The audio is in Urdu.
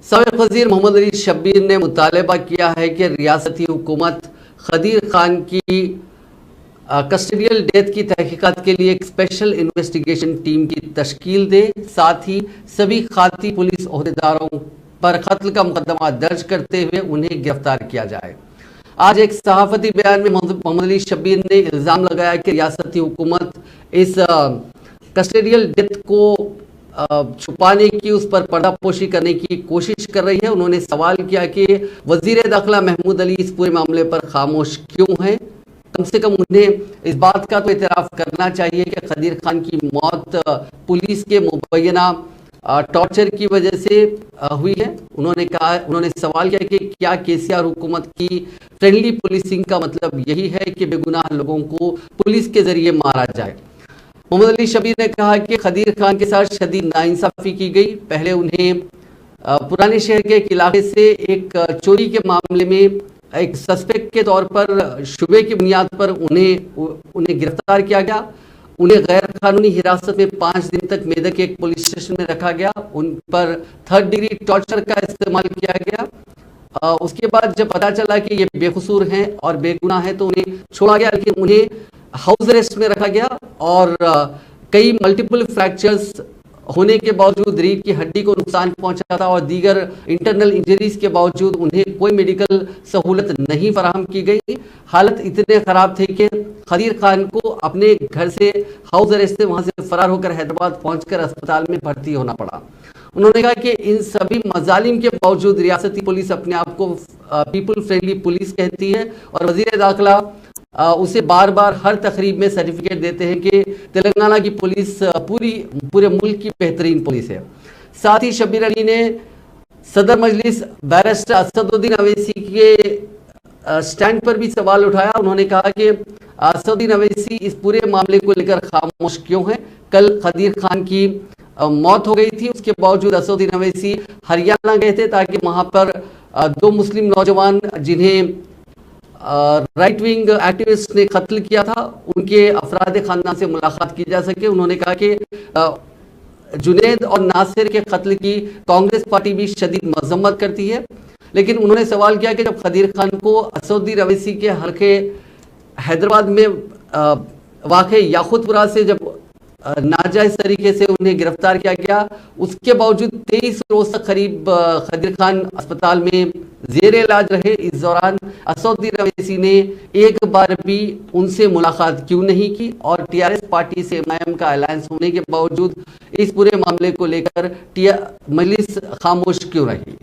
سابق وزیر محمد علی شبیر نے مطالبہ کیا ہے کہ ریاستی حکومت خدیر خان کی کسٹڈیل ڈیتھ کی تحقیقات کے لیے ایک اسپیشل انویسٹیگیشن ٹیم کی تشکیل دے، ساتھ ہی سبھی خاطی پولیس عہدیداروں پر قتل کا مقدمہ درج کرتے ہوئے انہیں گرفتار کیا جائے۔ آج ایک صحافتی بیان میں محمد علی شبیر نے الزام لگایا کہ ریاستی حکومت اس کسٹڈیل ڈیتھ کو چھپانے کی، اس پر پردہ پوشی کرنے کی کوشش کر رہی ہے۔ انہوں نے سوال کیا کہ وزیر داخلہ محمود علی اس پورے معاملے پر خاموش کیوں ہیں؟ کم سے کم انہیں اس بات کا تو اعتراف کرنا چاہیے کہ خدیر خان کی موت پولیس کے مبینہ ٹارچر کی وجہ سے ہوئی ہے۔ انہوں نے سوال کیا کہ کیا KCR حکومت کی فرینڈلی پولیسنگ کا مطلب یہی ہے کہ بے گناہ لوگوں کو پولیس کے ذریعے مارا جائے؟ محمد علی شبیر نے کہا کہ خدیر خان کے ساتھ شدید ناانصافی کی گئی۔ پہلے انہیں پرانے شہر کے ایک علاقے سے ایک چوری کے معاملے میں ایک سسپیکٹ کے طور پر شبے کی بنیاد پر انہیں گرفتار کیا گیا۔ انہیں غیر قانونی حراست میں 5 دن تک میدک کے ایک پولیس اسٹیشن میں رکھا گیا۔ ان پر 3rd ڈگری ٹارچر کا استعمال کیا گیا۔ اس کے بعد جب پتا چلا کہ یہ بے قصور ہیں اور بے گناہ ہیں تو انہیں چھوڑا گیا، لیکن انہیں ہاؤس اریسٹ میں رکھا گیا اور کئی ملٹیپل فریکچرز ہونے کے باوجود ریڑھ کی ہڈی کو نقصان پہنچا تھا اور دیگر انٹرنل انجریز کے باوجود انہیں کوئی میڈیکل سہولت نہیں فراہم کی گئی۔ حالت اتنے خراب تھے کہ خدیر خان کو اپنے گھر سے ہاؤس اریسٹ سے وہاں سے فرار ہو کر حیدرآباد پہنچ کر اسپتال میں بھرتی ہونا پڑا۔ انہوں نے کہا کہ ان سبھی مظالم کے باوجود ریاستی پولیس اپنے آپ کو پیپل فرینڈلی پولیس کہتی ہے اور وزیر داخلہ اسے بار بار ہر تقریب میں سرٹیفکیٹ دیتے ہیں کہ تلنگانہ کی پولیس پورے ملک کی بہترین پولیس ہے۔ ساتھ ہی شبیر علی نے صدر مجلس بیرسٹر اسد الدین اویسی کے سٹینڈ پر بھی سوال اٹھایا۔ انہوں نے کہا کہ اسد الدین اویسی اس پورے معاملے کو لے کر خاموش کیوں ہیں؟ کل خدیر خان کی موت ہو گئی تھی، اس کے باوجود اسد الدین اویسی ہریانہ گئے تھے تاکہ وہاں پر 2 مسلم نوجوان جنہیں رائٹ ونگ ایکٹیوسٹ نے قتل کیا تھا ان کے افراد خاندان سے ملاقات کی جا سکے۔ انہوں نے کہا کہ جنید اور ناصر کے قتل کی کانگریس پارٹی بھی شدید مذمت کرتی ہے، لیکن انہوں نے سوال کیا کہ جب خدیر خان کو اسد الدین اویسی کے حلقے حیدرآباد میں واقع یاقوت پورہ سے جب ناجائز طریقے سے انہیں گرفتار کیا گیا، اس کے باوجود 23 روز تک قریب خدیر خان اسپتال میں زیر علاج رہے۔ اس دوران اسد الدین اویسی نے ایک بار بھی ان سے ملاقات کیوں نہیں کی اور TRS پارٹی سے MIM کا الائنس ہونے کے باوجود اس پورے معاملے کو لے کر مجلس خاموش کیوں رہی؟